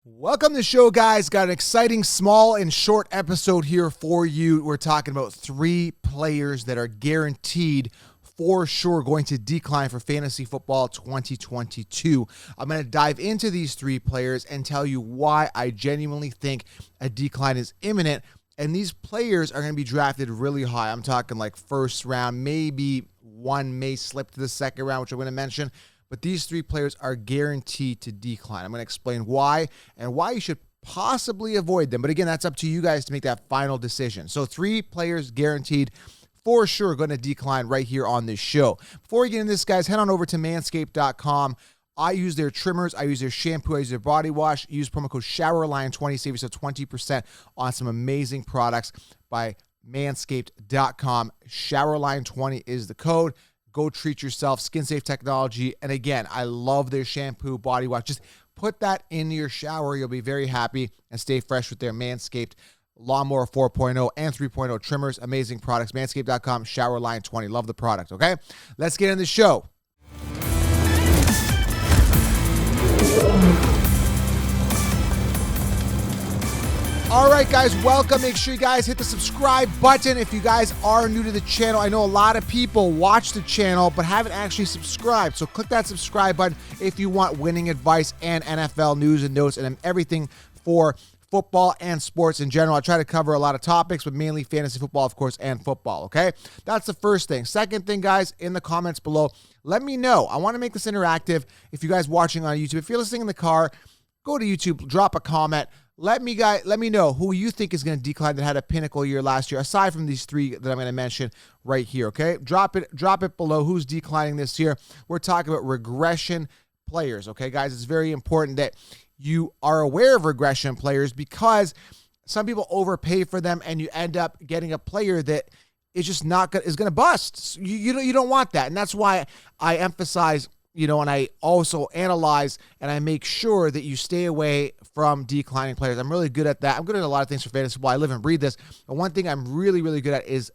Welcome to the show, guys. Got an exciting small and short episode here for you. We're talking about three players that are guaranteed for sure going to decline for fantasy football 2022. I'm going to dive into these three players and tell you why I genuinely think a decline is imminent. And these players are going to be drafted really high. I'm talking like first round, maybe one may slip to the second round, which I'm going to mention. But these three players are guaranteed to decline. I'm going to explain why and why you should possibly avoid them. But again, that's up to you guys to make that final decision. So three players guaranteed for sure going to decline right here on this show. Before we get into this, guys, head on over to manscaped.com. I use their trimmers. I use their shampoo. I use their body wash. Use promo code SHOWERLION20. Save yourself 20% on some amazing products by manscaped.com. SHOWERLION20 is the code. Go treat yourself. Skin safe technology. And again, I love their shampoo, body wash. Just put that in your shower. You'll be very happy and stay fresh with their Manscaped Lawnmower 4.0 and 3.0 trimmers. Amazing products. Manscaped.com, SHOWERLION20. Love the product, okay? Let's get in the show. All right, guys, welcome. Make sure you guys hit the subscribe button if you guys are new to the channel. I know a lot of people watch the channel but haven't actually subscribed, so click that subscribe button if you want winning advice and NFL news and notes and everything for football and sports in general. I try to cover a lot of topics, but mainly fantasy football, of course, and football, okay? That's the first thing. Second thing, guys, in the comments below, let me know. I want to make this interactive. If you guys watching on YouTube, if you're listening in the car, go to YouTube, drop a comment. Let me know who you think is going to decline that had a pinnacle year last year, aside from these three that I'm going to mention right here, okay? Drop it below who's declining this year. We're talking about regression players, okay, guys? It's very important that you are aware of regression players because some people overpay for them and you end up getting a player that is just not good, is going to bust. You don't want that, and that's why I emphasize, and I also analyze and I make sure that you stay away from declining players. I'm really good at that. I'm good at a lot of things for fantasy football. I live and breathe this. But one thing I'm really, really good at is,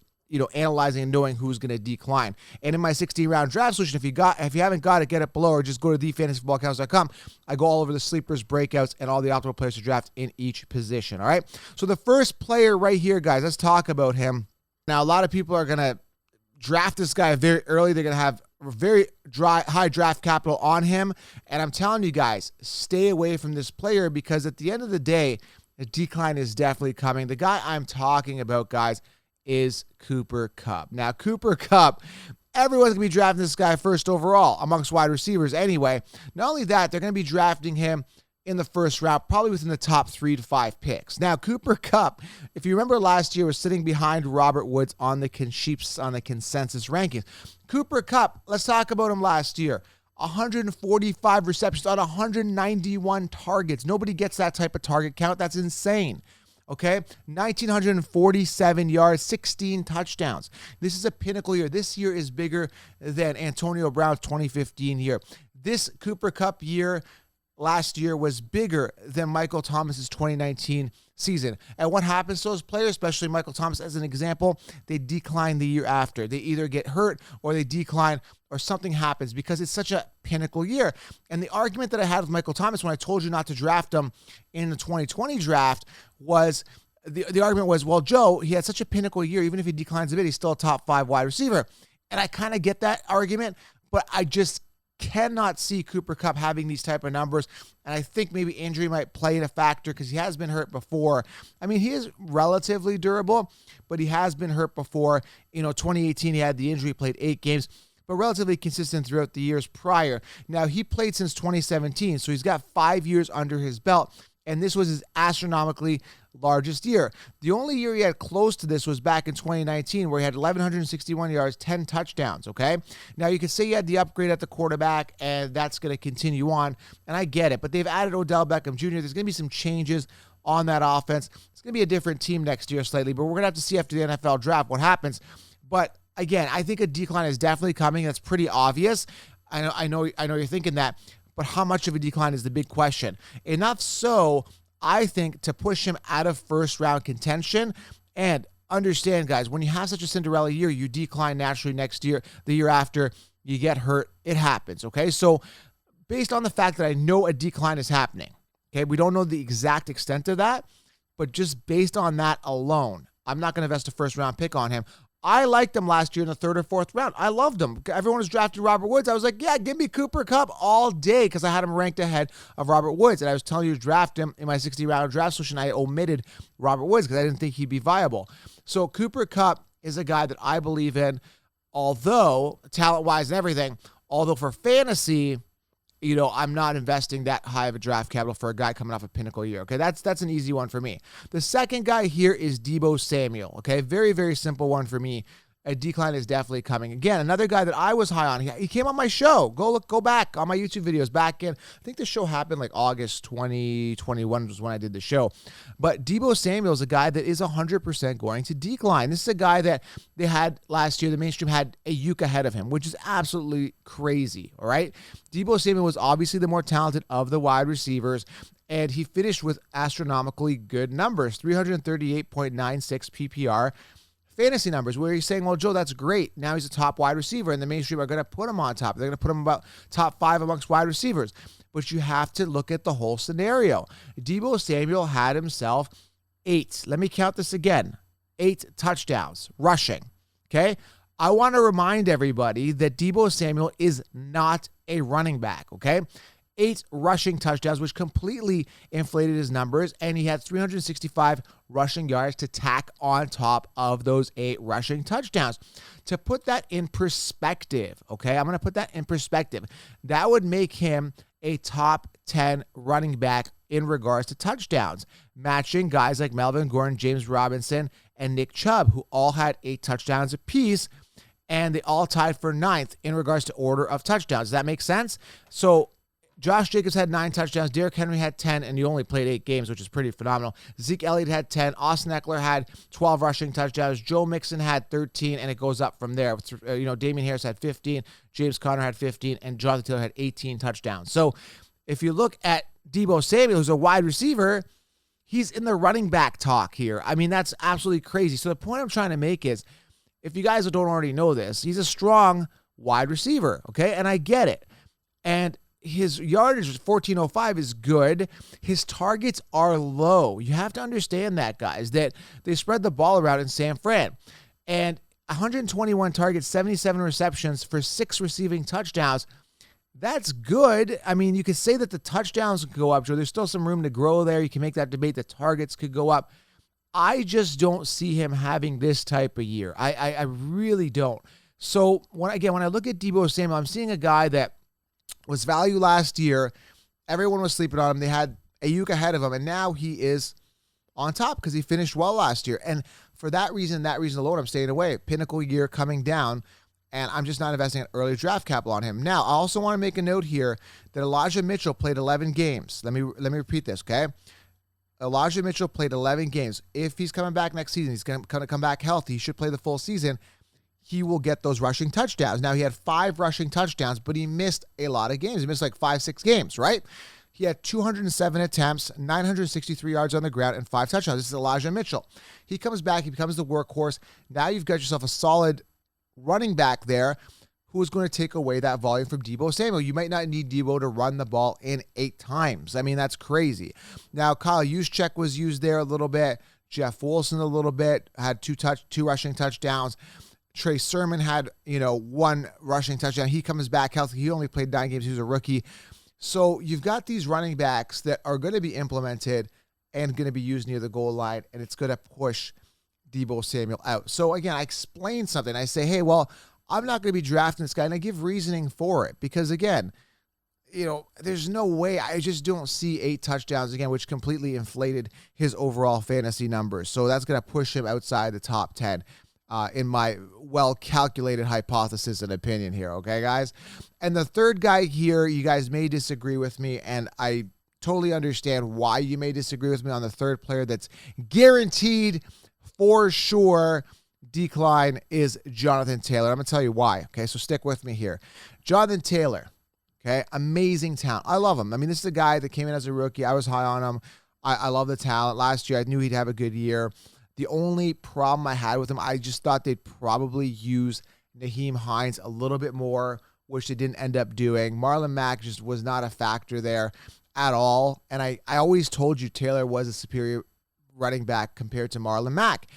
analyzing and knowing who's going to decline. And in my 16-round draft solution, if you haven't got it, get it below or just go to thefantasyfootballaccounts.com. I go all over the sleepers, breakouts, and all the optimal players to draft in each position. All right. So the first player right here, guys, let's talk about him. Now, a lot of people are going to draft this guy very early. They're going to have very high draft capital on him. And I'm telling you guys, stay away from this player because at the end of the day, a decline is definitely coming. The guy I'm talking about, guys, is Cooper Kupp. Now, Cooper Kupp, everyone's going to be drafting this guy first overall amongst wide receivers anyway. Not only that, they're going to be drafting him in the first round, probably within the top 3 to 5 picks. Now, Cooper Kupp, if you remember last year, was sitting behind Robert Woods on the consensus rankings. Cooper Kupp, let's talk about him last year. 145 receptions on 191 targets. Nobody gets that type of target count. That's insane. Okay, 1,947 yards, 16 touchdowns. This is a pinnacle year. This year is bigger than Antonio Brown's 2015 year. This Cooper Kupp year last year was bigger than Michael Thomas's 2019 season. And what happens to those players, especially Michael Thomas as an example, they decline the year after. They either get hurt or they decline or something happens because it's such a pinnacle year. And the argument that I had with Michael Thomas when I told you not to draft him in the 2020 draft was the argument was, well, Joe, he had such a pinnacle year. Even if he declines a bit, he's still a top 5 wide receiver. And I kind of get that argument, but I just cannot see Cooper Kupp having these type of numbers. And I think maybe injury might play in a factor because he has been hurt before. I mean, he is relatively durable, but he has been hurt before. 2018, he had the injury, played 8 games, but relatively consistent throughout the years prior. Now, he played since 2017, so he's got 5 years under his belt. And this was his astronomically largest year. The only year he had close to this was back in 2019, where he had 1,161 yards, 10 touchdowns, okay? Now, you could say he had the upgrade at the quarterback, and that's going to continue on, and I get it. But they've added Odell Beckham Jr. There's going to be some changes on that offense. It's going to be a different team next year slightly, but we're going to have to see after the NFL draft what happens. But, again, I think a decline is definitely coming. That's pretty obvious. I know you're thinking that. But how much of a decline is the big question? Enough so, I think, to push him out of first-round contention. And understand, guys, when you have such a Cinderella year, you decline naturally next year, the year after, you get hurt. It happens, okay? So based on the fact that I know a decline is happening, Okay, we don't know the exact extent of that, but just based on that alone, I'm not going to invest a first-round pick on him. I liked him last year in the 3rd or 4th round. I loved him. Everyone was drafting Robert Woods. I was like, yeah, give me Cooper Kupp all day because I had him ranked ahead of Robert Woods. And I was telling you to draft him in my 60-round draft solution. I omitted Robert Woods because I didn't think he'd be viable. So Cooper Kupp is a guy that I believe in, although talent-wise and everything, although for fantasy, I'm not investing that high of a draft capital for a guy coming off a pinnacle year. Okay, that's an easy one for me. The second guy here is Deebo Samuel. Okay, very, very simple one for me. A decline is definitely coming. Again, another guy that I was high on. He came on my show. Go back on my YouTube videos back in. I think the show happened like August 2021 was when I did the show. But Deebo Samuel is a guy that is 100% going to decline. This is a guy that they had last year. The mainstream had Ayuk ahead of him, which is absolutely crazy. All right. Deebo Samuel was obviously the more talented of the wide receivers, and he finished with astronomically good numbers, 338.96 PPR. Fantasy numbers, where he's saying, well, Joe, that's great. Now he's a top wide receiver, and the mainstream are going to put him on top. They're going to put him about top 5 amongst wide receivers. But you have to look at the whole scenario. Deebo Samuel had himself 8. Let me count this again. 8 touchdowns rushing. Okay? I want to remind everybody that Deebo Samuel is not a running back. Okay? 8 rushing touchdowns, which completely inflated his numbers, and he had 365 rushing yards to tack on top of those 8 rushing touchdowns. To put that in perspective, okay, I'm going to put that in perspective. That would make him a top 10 running back in regards to touchdowns, matching guys like Melvin Gordon, James Robinson, and Nick Chubb, who all had 8 touchdowns apiece, and they all tied for 9th in regards to order of touchdowns. Does that make sense? So Josh Jacobs had 9 touchdowns. Derrick Henry had 10, and he only played 8 games, which is pretty phenomenal. Zeke Elliott had 10. Austin Eckler had 12 rushing touchdowns. Joe Mixon had 13, and it goes up from there. Damian Harris had 15. James Conner had 15, and Jonathan Taylor had 18 touchdowns. So if you look at Deebo Samuel, who's a wide receiver, he's in the running back talk here. I mean, that's absolutely crazy. So the point I'm trying to make is, if you guys don't already know this, he's a strong wide receiver, okay? And I get it. And his yardage, 1405, is good. His targets are low. You have to understand that, guys, that they spread the ball around in San Fran. And 121 targets, 77 receptions for 6 receiving touchdowns. That's good. I mean, you could say that the touchdowns could go up, Joe. There's still some room to grow there. You can make that debate. The targets could go up. I just don't see him having this type of year. I really don't. So, when I look at Deebo Samuel, I'm seeing a guy that was value last year. Everyone was sleeping on him. They had Ayuk ahead of him, and now he is on top because he finished well last year. And for that reason alone, I'm staying away. Pinnacle year coming down, and I'm just not investing an early draft capital on him. Now, I also want to make a note here that Elijah Mitchell played 11 games. Let me repeat this, okay? Elijah Mitchell played 11 games. If he's coming back next season, he's going to come back healthy. He should play the full season. He will get those rushing touchdowns. Now, he had 5 rushing touchdowns, but he missed a lot of games. He missed like 5-6 games, right? He had 207 attempts, 963 yards on the ground, and 5 touchdowns. This is Elijah Mitchell. He comes back. He becomes the workhorse. Now you've got yourself a solid running back there who is going to take away that volume from Deebo Samuel. You might not need Deebo to run the ball in 8 times. I mean, that's crazy. Now, Kyle Juszczyk was used there a little bit. Jeff Wilson a little bit, had 2 rushing touchdowns. Trey Sermon had, 1 rushing touchdown. He comes back healthy. He only played 9 games. He was a rookie. So you've got these running backs that are going to be implemented and going to be used near the goal line, and it's going to push Deebo Samuel out. So again, I explain something. I say, hey, well, I'm not going to be drafting this guy, and I give reasoning for it because, again, there's no way. I just don't see 8 touchdowns again, which completely inflated his overall fantasy numbers. So that's going to push him outside the top 10 in my well-calculated hypothesis and opinion here, okay, guys? And the third guy here, you guys may disagree with me, and I totally understand why you may disagree with me on the third player that's guaranteed for sure decline is Jonathan Taylor. I'm going to tell you why, okay? So stick with me here. Jonathan Taylor, okay, amazing talent. I love him. I mean, this is a guy that came in as a rookie. I was high on him. I love the talent. Last year, I knew he'd have a good year. The only problem I had with him, I just thought they'd probably use Nyheim Hines a little bit more, which they didn't end up doing. Marlon Mack just was not a factor there. at all. And I always told you Taylor was a superior running back compared to Marlon Mack.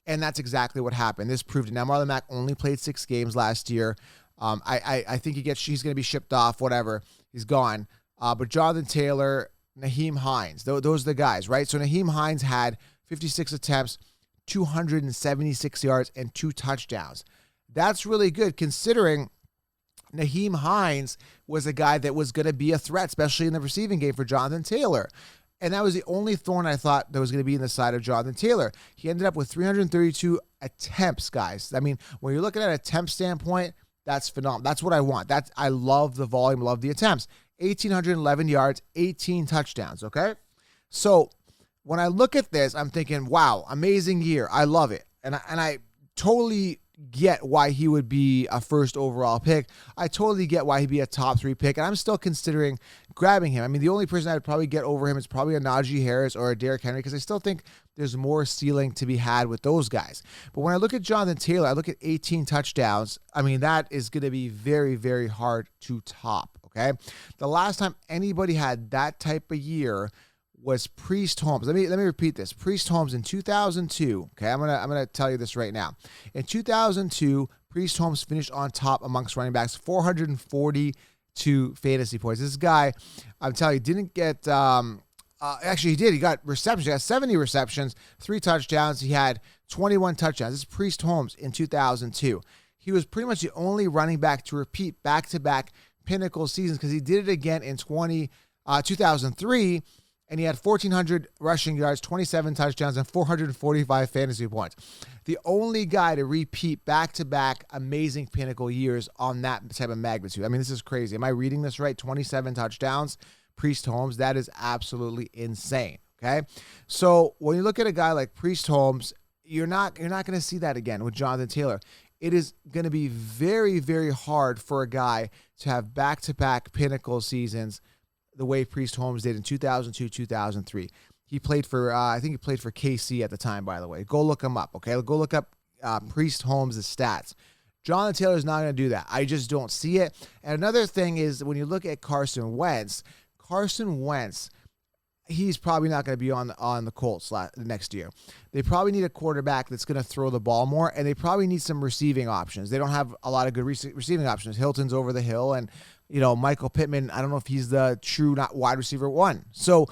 And that's exactly what happened. This proved it. Now, Marlon Mack only played 6 games last year. I think he's going to be shipped off, whatever. He's gone. But Jonathan Taylor, Nyheim Hines, those are the guys, right? So Nyheim Hines had 56 attempts, 276 yards, and 2 touchdowns. That's really good considering Nyheim Hines was a guy that was going to be a threat, especially in the receiving game for Jonathan Taylor. And that was the only thorn I thought that was going to be in the side of Jonathan Taylor. He ended up with 332 attempts, guys. I mean, when you're looking at an attempt standpoint, that's phenomenal. That's what I want. I love the volume, love the attempts. 1,811 yards, 18 touchdowns, okay? So when I look at this, I'm thinking, wow, amazing year. I love it. And I totally get why he would be a first overall pick. I totally get why he'd be a top 3 pick, and I'm still considering grabbing him. I mean, the only person I'd probably get over him is probably a Najee Harris or a Derrick Henry, because I still think there's more ceiling to be had with those guys. But when I look at Jonathan Taylor, I look at 18 touchdowns. I mean, that is going to be very, very hard to top, okay? The last time anybody had that type of year was Priest Holmes. Let me repeat this. Priest Holmes in 2002. Okay, I'm gonna tell you this right now. In 2002, Priest Holmes finished on top amongst running backs, 442 fantasy points. This guy, I'm telling you, didn't get. Actually, he did. He got receptions. He got 70 receptions, 3 touchdowns. He had 21 touchdowns. This is Priest Holmes in 2002. He was pretty much the only running back to repeat back-to-back pinnacle seasons, because he did it again in 2003. And he had 1,400 rushing yards, 27 touchdowns, and 445 fantasy points. The only guy to repeat back-to-back amazing pinnacle years on that type of magnitude. I mean, this is crazy. Am I reading this right? 27 touchdowns, Priest Holmes. That is absolutely insane, okay? So when you look at a guy like Priest Holmes, you're not going to see that again with Jonathan Taylor. It is going to be very, very hard for a guy to have back-to-back pinnacle seasons the way Priest Holmes did in 2002, 2003. He played for, I think he played for KC at the time, by the way. Go look him up, okay? Go look up Priest Holmes' stats. Jonathan Taylor is not going to do that. I just don't see it. And another thing is, when you look at Carson Wentz, he's probably not going to be on the Colts next year. They probably need a quarterback that's going to throw the ball more, and they probably need some receiving options. They don't have a lot of good receiving options. Hilton's over the hill, and Michael Pittman, I don't know if he's the true wide receiver 1. So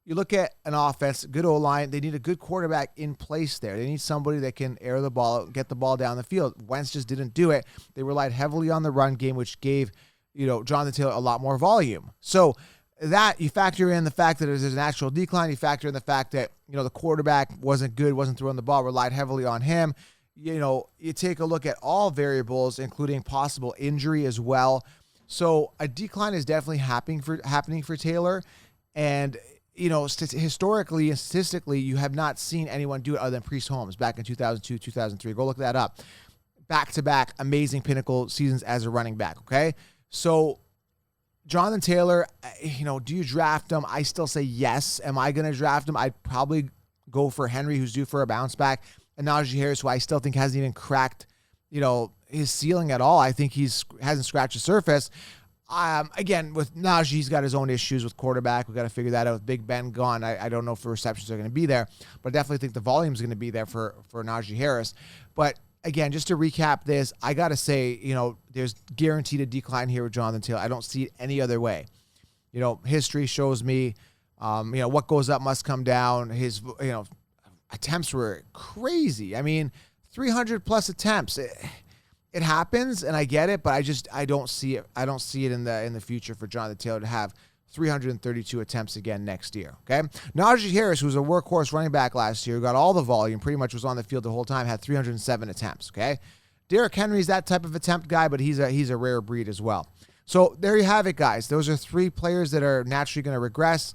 you look at an offense, good O-line, they need a good quarterback in place there. They need somebody that can air the ball, get the ball down the field. Wentz just didn't do it. They relied heavily on the run game, which gave, Jonathan Taylor a lot more volume. So that, you factor in the fact that there's a natural decline, you factor in the fact that, the quarterback wasn't good, wasn't throwing the ball, relied heavily on him. You take a look at all variables, including possible injury as well. So a decline is definitely happening for Taylor. And, historically and statistically, you have not seen anyone do it other than Priest Holmes back in 2002, 2003. Go look that up. Back-to-back amazing pinnacle seasons as a running back, okay? So Jonathan Taylor, do you draft him? I still say yes. Am I going to draft him? I'd probably go for Henry, who's due for a bounce back, and Najee Harris, who I still think hasn't even cracked, his ceiling at all. I think hasn't scratched the surface. Again, with Najee, he's got his own issues with quarterback. We've got to figure that out. With Big Ben gone, I don't know if the receptions are going to be there, but I definitely think the volume is going to be there for Najee Harris. But again, just to recap this, I got to say, there's guaranteed a decline here with Jonathan Taylor. I don't see it any other way. History shows me, what goes up must come down. His, attempts were crazy. I mean, 300 plus attempts. It happens, and I get it, but I don't see it. I don't see it in the future for Jonathan Taylor to have 332 attempts again next year, okay? Najee Harris, who was a workhorse running back last year, who got all the volume, pretty much was on the field the whole time, had 307 attempts, okay? Derrick Henry's that type of attempt guy, but he's a rare breed as well. So there you have it, guys. Those are 3 players that are naturally going to regress,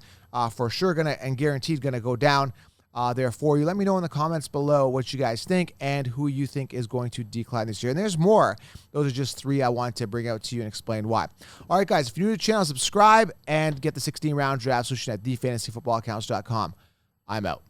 for sure and guaranteed going to go down there for you. Let me know in the comments below what you guys think and who you think is going to decline this year. And there's more. Those are just 3 I want to bring out to you and explain why. All right, guys, if you're new to the channel, subscribe and get the 16-round draft solution at thefantasyfootballaccounts.com. I'm out.